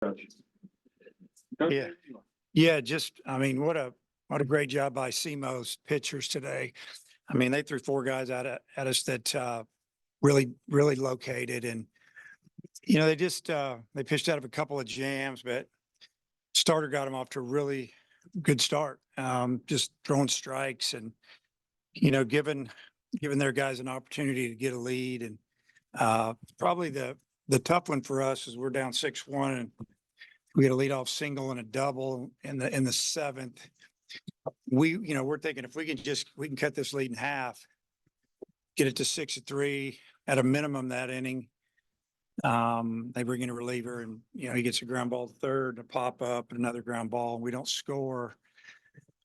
Coach. Yeah. Yeah, just, I mean, what a great job by SEMO's pitchers today. I mean, they threw four guys at us that really located, and they just they pitched out of a couple of jams, but starter got them off to a really good start. Just throwing strikes and giving their guys an opportunity to get a lead. And probably the tough one for us is we're down 6-1, and we had a leadoff single and a double in the seventh. We're thinking if we can cut this lead in half, get it to 6-3 at a minimum that inning. They bring in a reliever, and he gets a ground ball to third, and a pop up, and another ground ball, and we don't score.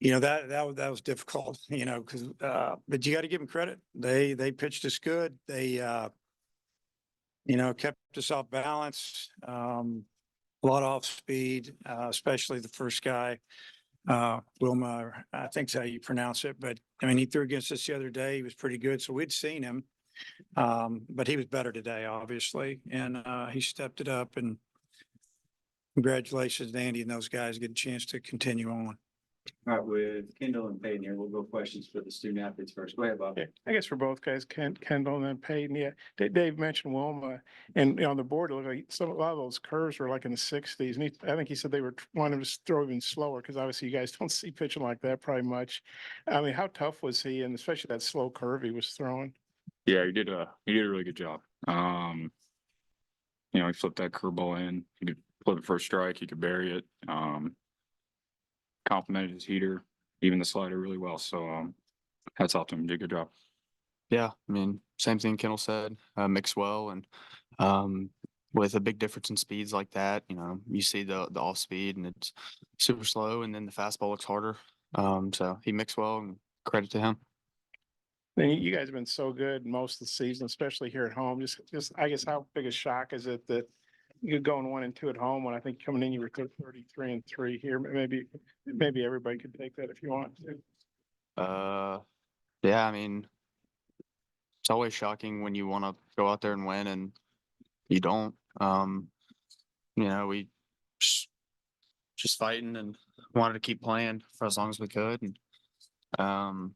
That was difficult. Because but you got to give them credit. They pitched us good. They kept us off balance. A lot of off speed, especially the first guy, Wilma, I think is how you pronounce it. But I mean, he threw against us the other day. He was pretty good. So we'd seen him. But he was better today, obviously. And he stepped it up, and congratulations to Andy and those guys get a chance to continue on. All right, with Kendall and Peyton here, we'll go questions for the student athletes first. Go ahead, Bob. Yeah, I guess for both guys, Kendall and then Peyton. Yeah, Dave mentioned Wilma, and on the board, it looked like a lot of those curves were like in the 60s. And I think he said they were wanting to throw even slower because obviously you guys don't see pitching like that probably much. I mean, how tough was he, and especially that slow curve he was throwing? Yeah, he did a really good job. He flipped that curveball in. He could flip it for a strike. He could bury it. Complimented his heater, even the slider, really well. So hats off to him. He did a good job. Yeah, I mean, same thing Kendall said. Mixed well, and with a big difference in speeds like that, you see the off speed and it's super slow, and then the fastball looks harder. So he mixed well, and credit to him. And you guys have been so good most of the season, especially here at home. Just I guess how big a shock is it that you're going 1-2 at home when I think coming in you were 33-3 here? Maybe everybody could take that if you want to. Yeah, I mean, it's always shocking when you want to go out there and win and you don't. We just fighting and wanted to keep playing for as long as we could. And I'm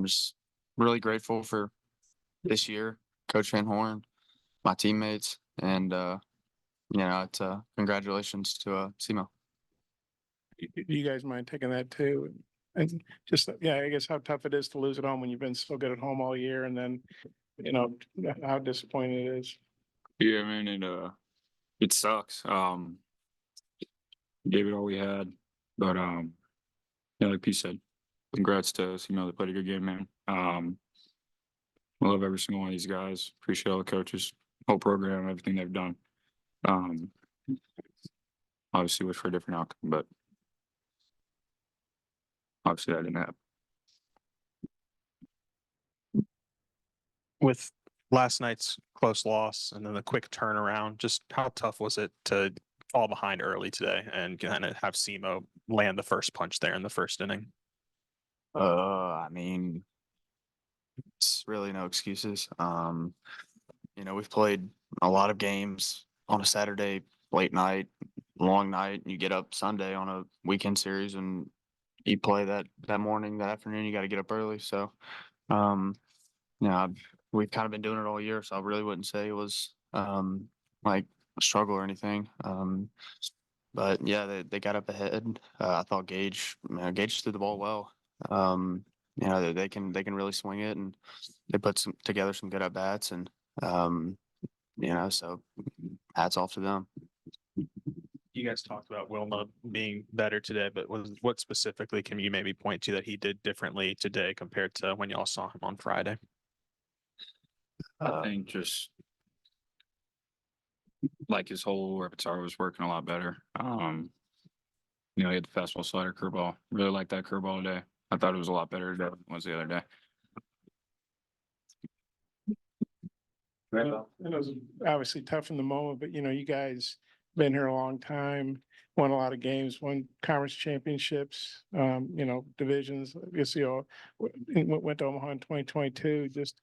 just really grateful for this year, Coach Van Horn, my teammates, and it's congratulations to SEMO. Do you guys mind taking that too? And just, I guess how tough it is to lose at home when you've been so good at home all year, and then, how disappointing it is. Yeah, man, it sucks. Gave it all we had, but like P said, congrats to SEMO. They played a good game, man. I love every single one of these guys. Appreciate all the coaches, whole program, everything they've done. Obviously wish for a different outcome, but obviously that didn't happen. With last night's close loss and then the quick turnaround, just how tough was it to fall behind early today and kind of have SEMO land the first punch there in the first inning? I mean, it's really no excuses. We've played a lot of games on a Saturday, late night, long night, and you get up Sunday on a weekend series and you play that morning, that afternoon, you got to get up early. So, we've kind of been doing it all year, so I really wouldn't say it was like a struggle or anything. But yeah, they got up ahead. I thought Gage threw the ball well. They can really swing it, and they put together some good at bats, and so hats off to them. You guys talked about Wilma being better today, but what specifically can you maybe point to that he did differently today compared to when y'all saw him on Friday? I think just like his whole repertoire was working a lot better. He had the fastball, slider, curveball. Really liked that curveball today. I thought it was a lot better than it was the other day. And it was obviously tough in the moment, but you guys been here a long time, won a lot of games, won conference championships, divisions. I guess went to Omaha in 2022. Just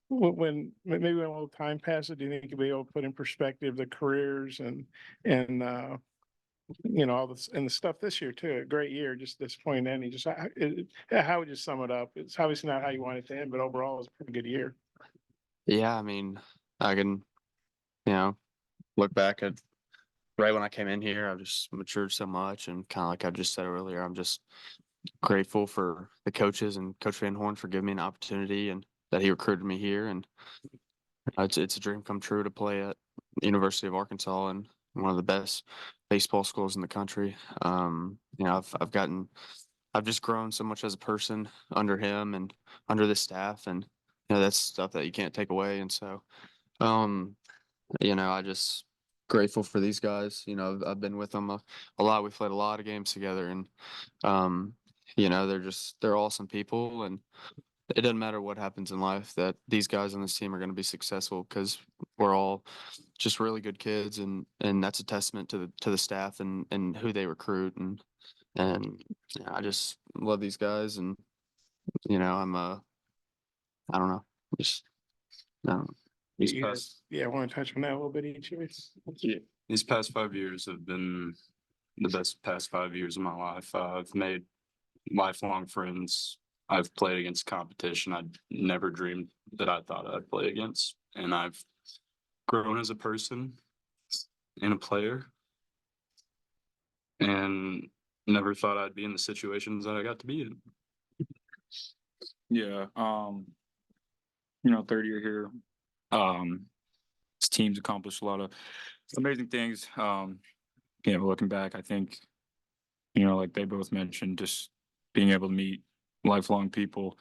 maybe when a little time passes, do you think you'll be able to put in perspective the careers and all this and the stuff this year too? A great year, just disappointing ending. Just how would you sum it up? It's obviously not how you want it to end, but overall, it's a pretty good year. Yeah, I mean, I can, look back at right when I came in here, I've just matured so much, and kind of like I just said earlier, I'm just grateful for the coaches and Coach Van Horn for giving me an opportunity and that he recruited me here. And it's a dream come true to play at University of Arkansas and one of the best baseball schools in the country. I've just grown so much as a person under him and under the staff, and that's stuff that you can't take away. And so, I just grateful for these guys. I've been with them a lot. We've played a lot of games together, and they're awesome people, and it doesn't matter what happens in life, that these guys on this team are going to be successful because we're all just really good kids, and that's a testament to the staff and who they recruit, and I just love these guys, and I don't know, just I don't know. These You guys- past, Yeah, I want to touch on that a little bit each of us. yeah, these past 5 years have been the best past 5 years of my life. I've made lifelong friends. I've played against competition I never dreamed that I thought I'd play against, and I've grown as a person and a player, and never thought I'd be in the situations that I got to be in. Yeah, third year here. This team's accomplished a lot of amazing things. Looking back, I think, like they both mentioned, just being able to meet lifelong people,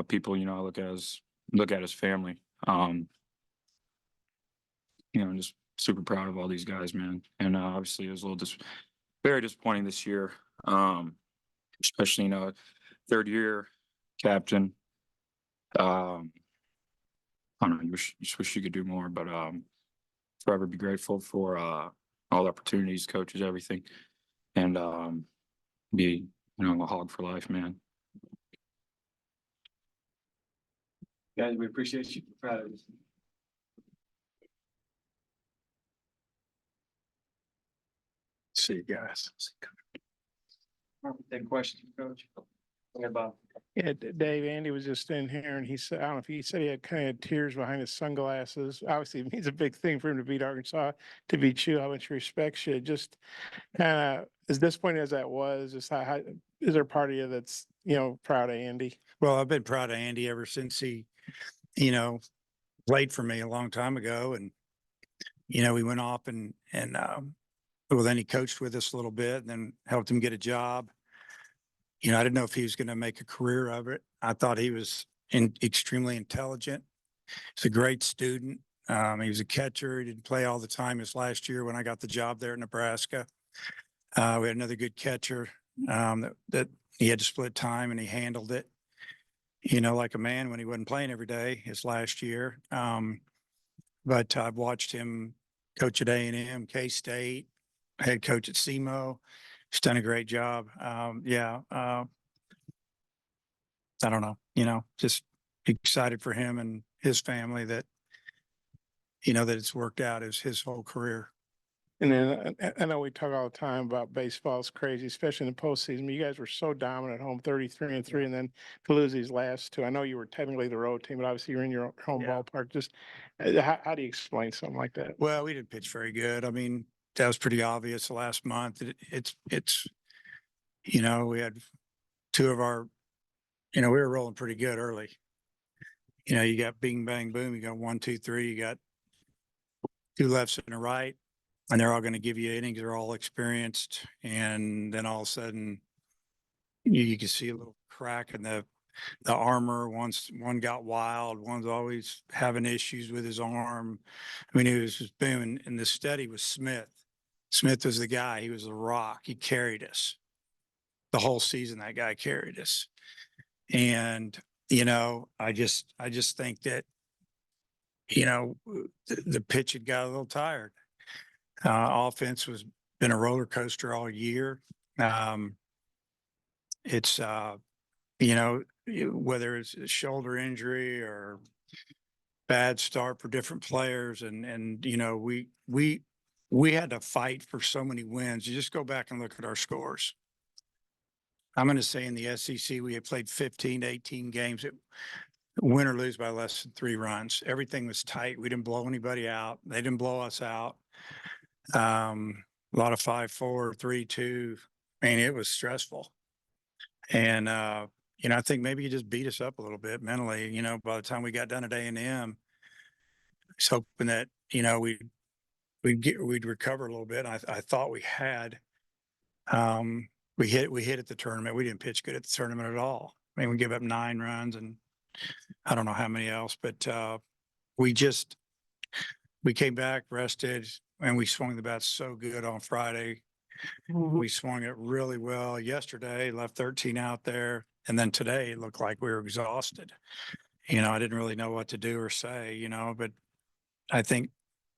people, I look at as family. I'm just super proud of all these guys, man. And obviously it was a little very disappointing this year. Especially, third year captain. I don't know, you just wish you could do more, but forever be grateful for all the opportunities, coaches, everything. And be, a hog for life, man. Guys, we appreciate you. We're proud of you. See you guys. Take questions, Coach. Go ahead, Bob. Yeah, Dave, Andy was just in here and he said, I don't know if he said he had kind of tears behind his sunglasses. Obviously, it means a big thing for him to beat Arkansas, to beat you. How much respect should just kind of as disappointing as that was, just how is there a part of you that's, proud of Andy? Well, I've been proud of Andy ever since he, played for me a long time ago. And, we went off and well, then he coached with us a little bit and then helped him get a job. I didn't know if he was going to make a career of it. I thought he was extremely intelligent. He's a great student. He was a catcher. He didn't play all the time his last year when I got the job there in Nebraska. We had another good catcher that he had to split time and he handled it, like a man when he wasn't playing every day his last year. But I've watched him coach at A&M, K-State, head coach at SEMO. He's done a great job. I don't know, just excited for him and his family that, that it's worked out as his whole career. And then I know we talk all the time about baseball is crazy, especially in the postseason. But you guys were so dominant at home, 33-3, and then to lose these last two. I know you were technically the road team, but obviously you're in your home ballpark. Just how do you explain something like that? Well, we didn't pitch very good. I mean, that was pretty obvious the last month. It's we had two of our, we were rolling pretty good early. You got bing, bang, boom. You got 1, 2, 3. You got two lefts and a right, and they're all going to give you innings. They're all experienced. And then all of a sudden you can see a little crack in the armor. One got wild. One's always having issues with his arm. I mean, it was just boom. And the steady was Smith. Smith was the guy. He was the rock. He carried us the whole season. That guy carried us. And, I just think that, the pitch had got a little tired. Offense was been a roller coaster all year. It's, whether it's a shoulder injury or, bad start for different players and, you know, we had to fight for so many wins. You just go back and look at our scores. I'm going to say in the SEC, we had played 15 to 18 games. Win or lose by less than 3 runs. Everything was tight. We didn't blow anybody out. They didn't blow us out. A lot of 5-4, 3-2. I mean, it was stressful. And, you know, I think maybe you just beat us up a little bit mentally. You know, by the time we got done at A&M, I was hoping that, you know, we'd recover a little bit. I thought we had. We hit at the tournament. We didn't pitch good at the tournament at all. I mean, we gave up 9 runs and I don't know how many else, but we came back, rested, and we swung the bat so good on Friday. We swung it really well yesterday, left 13 out there. And then today it looked like we were exhausted. You know, I didn't really know what to do or say, you know, but I think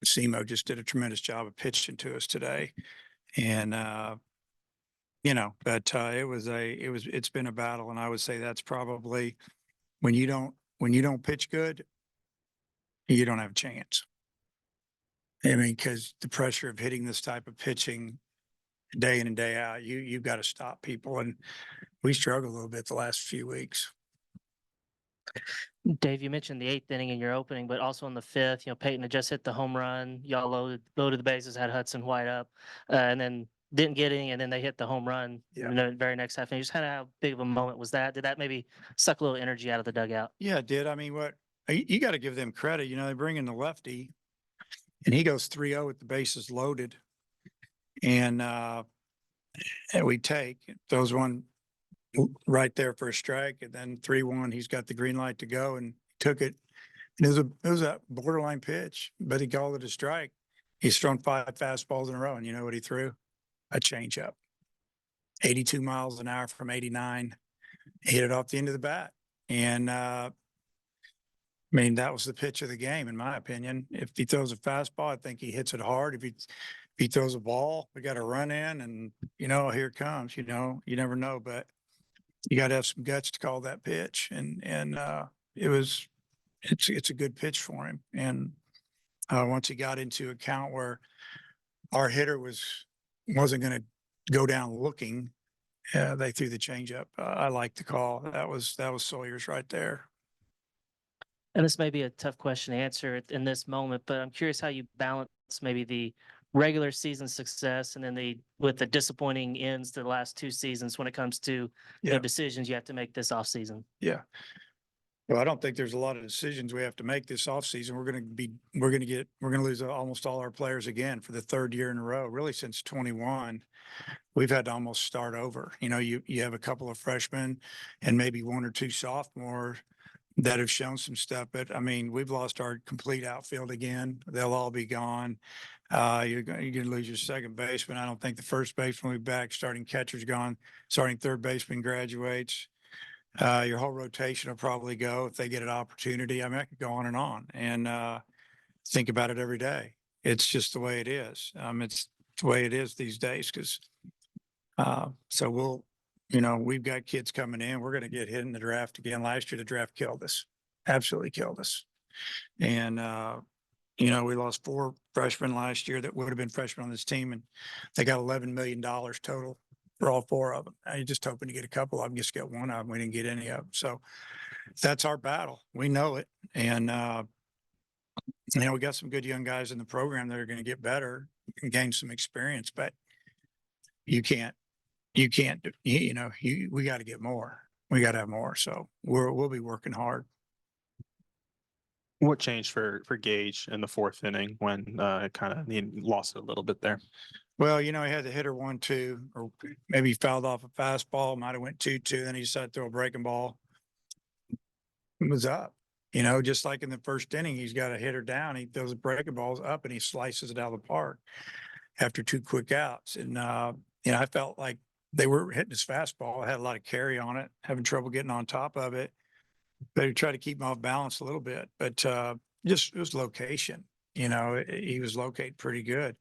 SEMO just did a tremendous job of pitching to us today. And, you know, but it's been a battle. And I would say that's probably when you don't pitch good, you don't have a chance. I mean, because the pressure of hitting this type of pitching day in and day out, you've got to stop people. And we struggled a little bit the last few weeks. Dave, you mentioned the 8th inning in your opening, but also in the 5th, you know, Peyton had just hit the home run. Y'all loaded the bases, had Hudson White up, and then didn't get any, and then they hit the home run in the very next half. And just kind of how big of a moment was that? Did that maybe suck a little energy out of the dugout? Yeah, it did. I mean, you got to give them credit. You know, they bring in the lefty and he goes 3-0 with the bases loaded. And we throws one right there for a strike, and then 3-1, he's got the green light to go and took it. And it was a borderline pitch, but he called it a strike. He's thrown 5 fastballs in a row, and you know what he threw? A changeup. 82 miles an hour from 89. Hit it off the end of the bat. And I mean, that was the pitch of the game, in my opinion. If he throws a fastball, I think he hits it hard. If he throws a ball, we got to run in and, you know, here it comes, you know, you never know, but you got to have some guts to call that pitch. And it's a good pitch for him. And once he got into a count where our hitter wasn't going to go down looking, they threw the changeup. I like the call. That was Sawyer's right there. And this may be a tough question to answer in this moment, but I'm curious how you balance maybe the regular season success and then with the disappointing ends to the last 2 seasons when it comes to you know, decisions you have to make this offseason. Yeah. Well, I don't think there's a lot of decisions we have to make this offseason. We're going to lose almost all our players again for the 3rd year in a row, really since 21. We've had to almost start over. You know, you have a couple of freshmen and maybe 1 or 2 sophomores that have shown some stuff, but I mean, we've lost our complete outfield again. They'll all be gone. You're going to lose your second baseman. I don't think the first baseman will be back. Starting catcher's gone. Starting third baseman graduates. Your whole rotation will probably go if they get an opportunity. I mean, I could go on and think about it every day. It's just the way it is. It's the way it is these days. So we've got kids coming in. We're going to get hit in the draft again. Last year, the draft killed us, absolutely killed us. And, we lost 4 freshmen last year that would have been freshmen on this team, and they got $11 million total for all 4 of them. You're just hoping to get a couple of them, just get one of them. We didn't get any of them. So that's our battle. We know it. And, we got some good young guys in the program that are going to get better and gain some experience, but we got to get more. We got to have more. So we'll be working hard. What changed for Gage in the 4th inning when it kind of lost it a little bit there? Well, he had the hitter 1-2, or maybe he fouled off a fastball, might have went 2-2, then he decided to throw a breaking ball. It was up. Just like in the first inning, he's got a hitter down, he throws the breaking balls up and he slices it out of the park after 2 quick outs. And I felt like they were hitting his fastball. I had a lot of carry on it, having trouble getting on top of it. They tried to keep him off balance a little bit, but just it was location. He was located pretty good.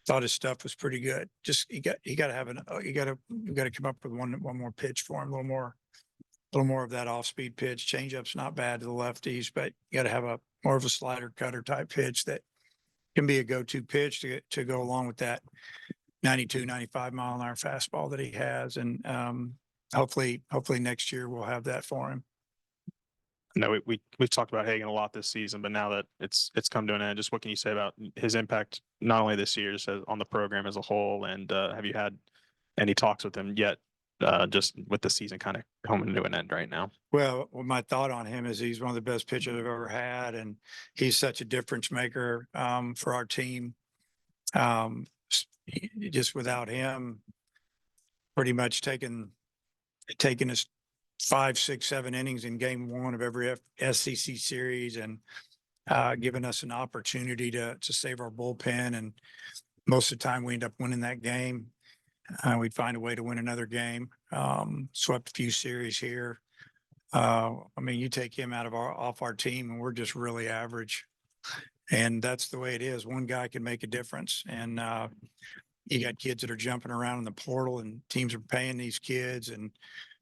Thought his stuff was pretty good. Just you got to come up with one more pitch for him, a little more of that off speed pitch. Changeup's not bad to the lefties, but you got to have more of a slider cutter type pitch that can be a go-to pitch to go along with that 92, 95 mile an hour fastball that he has. And hopefully next year we'll have that for him. No, we've talked about Hagen a lot this season, but now that it's come to an end, just what can you say about his impact, not only this year, just on the program as a whole? And have you had any talks with him yet? Just with the season kind of coming to an end right now. Well, my thought on him is he's one of the best pitchers I've ever had, and he's such a difference maker for our team. Just without him, pretty much taking us 5, 6, 7 innings in game 1 of every SEC series, and giving us an opportunity to save our bullpen. And most of the time we end up winning that game. We'd find a way to win another game. Swept a few series here. I mean, you take him off our team and we're just really average. And that's the way it is. One guy can make a difference. And you got kids that are jumping around in the portal, and teams are paying these kids, and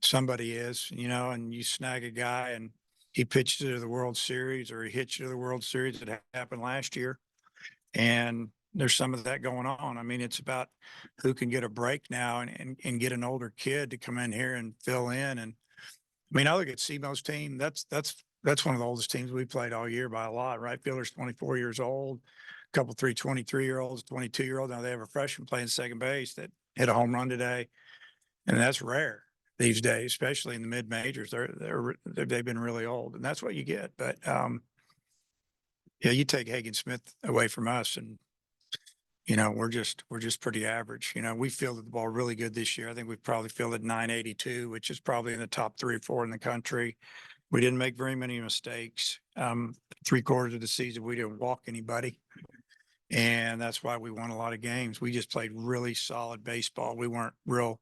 somebody is, and you snag a guy and he pitches to the World Series, or he hits you to the World Series. It happened last year. And there's some of that going on. I mean, it's about who can get a break now and get an older kid to come in here and fill in. And I mean, I look at SEMO's team. That's one of the oldest teams we played all year by a lot. Right fielder's 24 years old, a couple 23-year-olds, 22-year-old. Now they have a freshman playing second base that hit a home run today, and that's rare these days, especially in the mid majors. They've been really old, and that's what you get. But yeah, you take Hagen Smith away from us, and we're just pretty average. We fielded the ball really good this year. I think we probably fielded 982, which is probably in the top 3 or 4 in the country. We didn't make very many mistakes. 3/4 of the season, we didn't walk anybody. And that's why we won a lot of games. We just played really solid baseball. We weren't real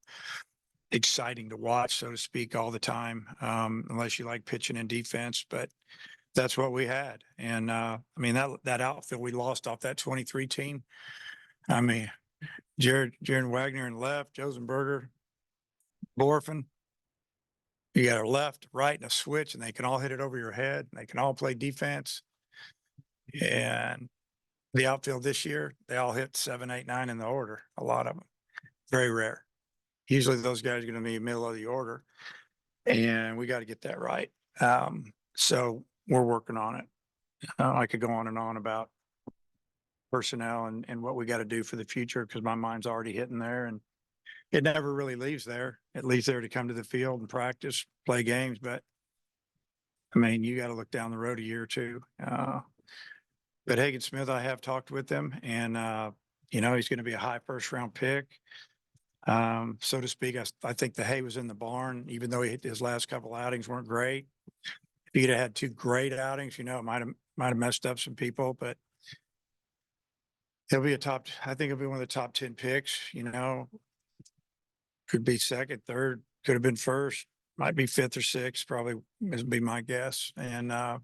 exciting to watch, so to speak, all the time, unless you like pitching and defense. But that's what we had. And I mean, that outfield we lost off that 23 team. I mean, Jared Wagner in left, Josenberger, Borfin. You got a left, right, and a switch, and they can all hit it over your head. And they can all play defense. And the outfield this year, they all hit 7, 8, 9 in the order. A lot of them. Very rare. Usually those guys are going to be middle of the order, and we got to get that right. So we're working on it. I could go on and on about personnel and what we got to do for the future, because my mind's already hitting there, and it never really leaves there. It leaves there to come to the field and practice, play games. But I mean, you got to look down the road a year or two. But Hagen Smith, I have talked with him, and he's going to be a high first round pick. So to speak. I think the hay was in the barn, even though his last couple outings weren't great. If he'd have had 2 great outings, it might have messed up some people, but I think he'll be one of the top 10 picks. Could be second, third, could have been first, might be 5th or 6th, probably would be my guess. And I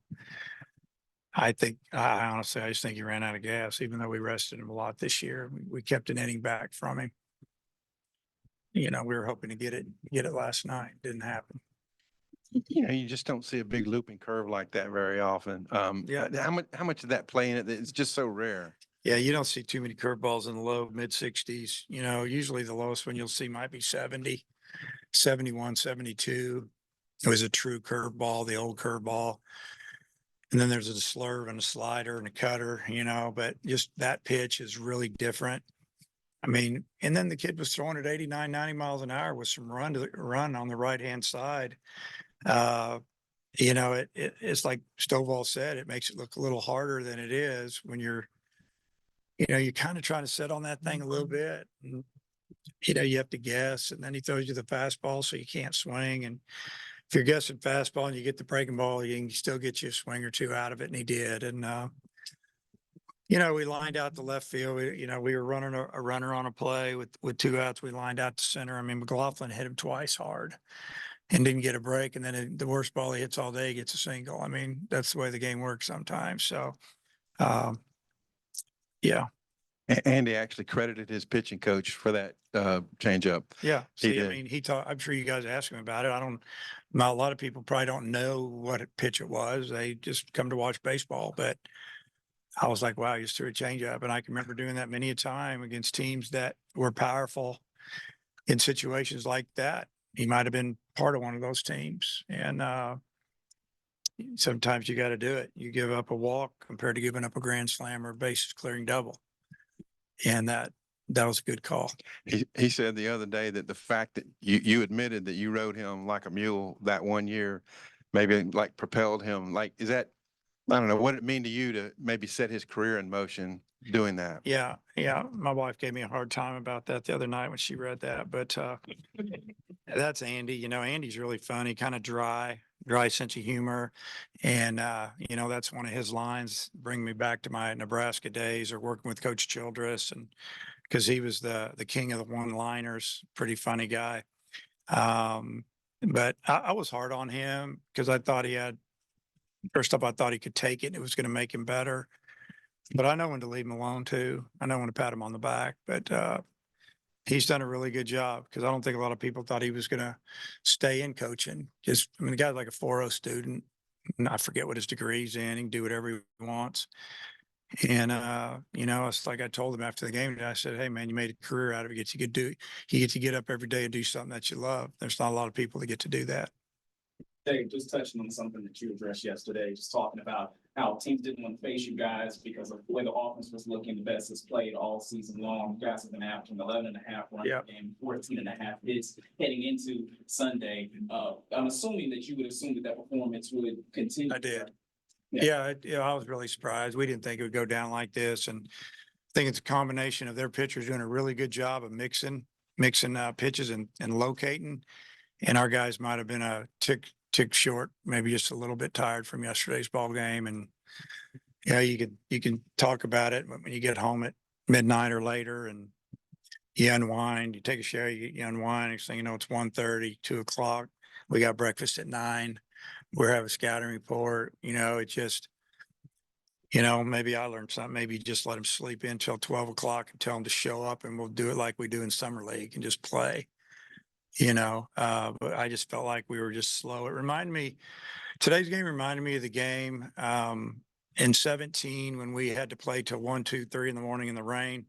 honestly just think he ran out of gas, even though we rested him a lot this year. We kept an inning back from him. We were hoping to get it last night. Didn't happen. You just don't see a big looping curve like that very often. Yeah. How much of that play in it? It's just so rare. Yeah, you don't see too many curveballs in the low mid 60s. Usually the lowest one you'll see might be 70, 71, 72. It was a true curveball, the old curveball. And then there's a slurve and a slider and a cutter, but just that pitch is really different. I mean, and then the kid was throwing at 89, 90 miles an hour with some run on the right-hand side. It's like Stovall said, it makes it look a little harder than it is when you're kind of trying to sit on that thing a little bit. And, you have to guess, and then he throws you the fastball, so you can't swing. And if you're guessing fastball and you get the breaking ball, you can still get you a swing or 2 out of it, and he did. And we lined out the left field. We were running a runner on a play with 2 outs. We lined out to center. I mean, McLaughlin hit him twice hard and didn't get a break. And then the worst ball he hits all day gets a single. I mean, that's the way the game works sometimes. So, yeah. Andy actually credited his pitching coach for that changeup. Yeah. He See, I did. mean, I'm sure you guys asked him about it. A lot of people probably don't know what pitch it was. They just come to watch baseball, but I was like, wow, you just threw a changeup. And I can remember doing that many a time against teams that were powerful in situations like that. He might have been part of one of those teams. And sometimes you got to do it. You give up a walk compared to giving up a grand slam or bases clearing double. And that was a good call. He said the other day that the fact that you admitted that you rode him like a mule that one year, maybe like propelled him. Like, is that, I don't know, what it mean to you to maybe set his career in motion doing that? Yeah. Yeah. My wife gave me a hard time about that the other night when she read that, but that's Andy. You know, Andy's really funny, kind of dry sense of humor. And, you know, that's one of his lines, bring me back to my Nebraska days or working with Coach Childress. And because he was the king of the one-liners, pretty funny guy. But I was hard on him because I thought first up, I thought he could take it and it was going to make him better. But I know when to leave him alone too. I know when to pat him on the back. But he's done a really good job because I don't think a lot of people thought he was going to stay in coaching. The guy's like a 4.0 student. And I forget what his degree's in. He can do whatever he wants. And you know, it's like I told him after the game, I said, hey man, you made a career out of it. You get to get up every day and do something that you love. There's not a lot of people that get to do that. Dave, just touching on something that you addressed yesterday, just talking about how teams didn't want to face you guys because of the way the offense was looking. The best has played all season long. You guys have been averaging 11.5 runs per game, 14.5 hits heading into Sunday. I'm assuming that you would assume that performance would continue. I did. Yeah. Yeah, I was really surprised. We didn't think it would go down like this. And I think it's a combination of their pitchers doing a really good job of mixing pitches and locating. And our guys might have been a tick short, maybe just a little bit tired from yesterday's ball game. And yeah, you can talk about it when you get home at midnight or later and you unwind, you take a shower, you unwind. Next thing you know, it's 1:30, 2:00. We got breakfast at 9. We're having a scouting report. You know, it just, you know, maybe I learned something. Maybe you just let them sleep in till 12:00 and tell them to show up and we'll do it like we do in summer league and just play. You know, but I just felt like we were just slow. Today's game reminded me of the game in 17 when we had to play till 1, 2, 3 in the morning in the rain.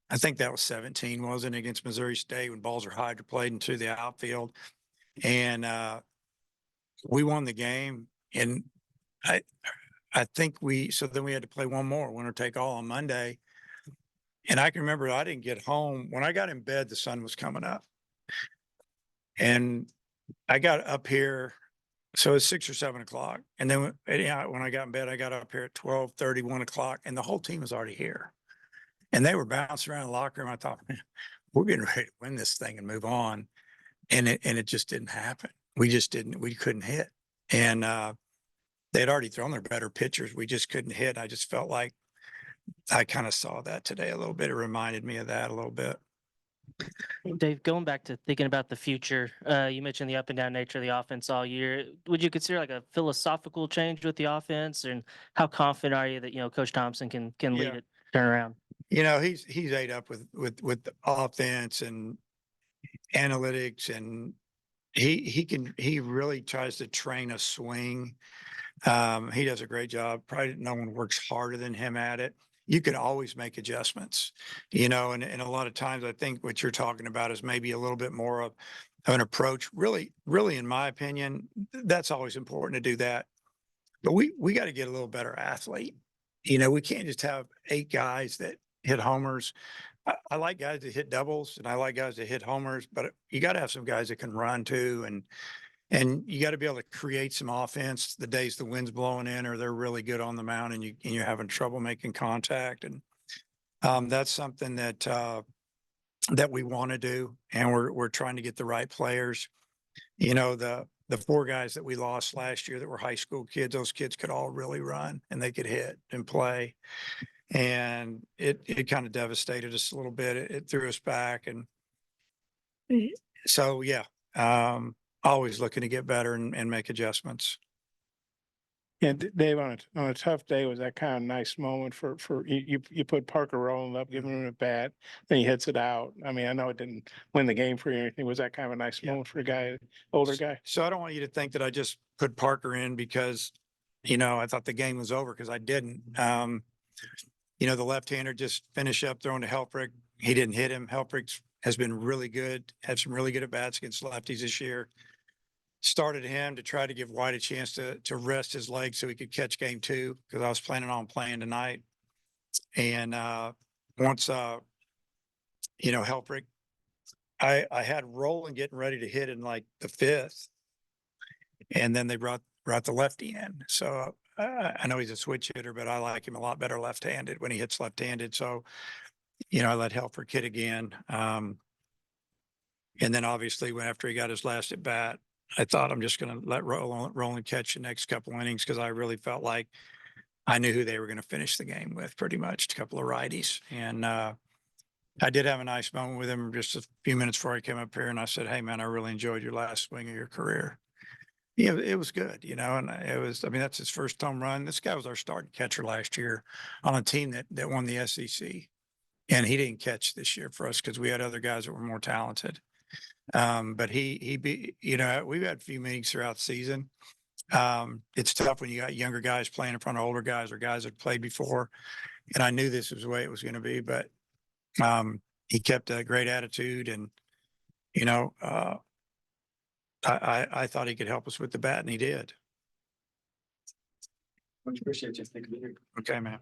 I think that was 17, wasn't it, against Missouri State when balls are hydroplaned into the outfield. And we won the game. And I think so then we had to play one more, winner take all on Monday. And I can remember I didn't get home. When I got in bed, the sun was coming up. And I got up here, so it's 6 or 7 o'clock. And then when I got in bed, I got up here at 12:30, 1 o'clock, and the whole team was already here. And they were bouncing around the locker room. I thought, man, we're getting ready to win this thing and move on. And it just didn't happen. We couldn't hit. And they had already thrown their better pitchers. We just couldn't hit. I just felt like I kind of saw that today a little bit. It reminded me of that a little bit. Dave, going back to thinking about the future, you mentioned the up and down nature of the offense all year. Would you consider like a philosophical change with the offense, and how confident are you that, you know, Coach Thompson can lead Yeah. it, turn around? You know, he's ate up with the offense and analytics, and he really tries to train a swing. He does a great job. Probably no one works harder than him at it. You can always make adjustments, you know, and a lot of times I think what you're talking about is maybe a little bit more of an approach. Really, in my opinion, that's always important to do that. But we got to get a little better athlete. You know, we can't just have 8 guys that hit homers. I like guys that hit doubles and I like guys that hit homers, but you got to have some guys that can run too. And you got to be able to create some offense the days the wind's blowing in or they're really good on the mound and you're having trouble making contact. And that's something that we want to do. And we're trying to get the right players. You know, the 4 guys that we lost last year that were high school kids, those kids could all really run and they could hit and play. And it kind of devastated us a little bit. It threw us back. And so, yeah, always looking to get better and make adjustments. And Dave, on a tough day, was that kind of nice moment for you put Parker rolling up, giving him a bat, then he hits it out. I mean, I know it didn't win the game for you or anything. Was that kind of a nice Yeah. moment for a guy, older guy? So I don't want you to think that I just put Parker in because, I thought the game was over because I didn't. The left-hander just finished up throwing to Helfrich. He didn't hit him. Helfrich has been really good, had some really good at-bats against lefties this year. Started him to try to give White a chance to rest his legs so he could catch game 2 because I was planning on playing tonight. And once Helfrich, I had Roland getting ready to hit in like the 5th, and then they brought the lefty in. So I know he's a switch hitter, but I like him a lot better left-handed when he hits left-handed. So I let Helfrich hit again. And then obviously after he got his last at bat, I thought I'm just going to let Roland catch the next couple innings because I really felt like I knew who they were going to finish the game with pretty much, a couple of righties. And I did have a nice moment with him just a few minutes before he came up here. And I said, hey, man, I really enjoyed your last swing of your career. Yeah, it was good, and that's his first home run. This guy was our starting catcher last year on a team that won the SEC. And he didn't catch this year for us because we had other guys that were more talented. But we've had a few meetings throughout the season. It's tough when you got younger guys playing in front of older guys or guys that played before. And I knew this was the way it was going to be, but he kept a great attitude and, I thought he could help us with the bat and he did. Much appreciate you. Thank you. Okay, man.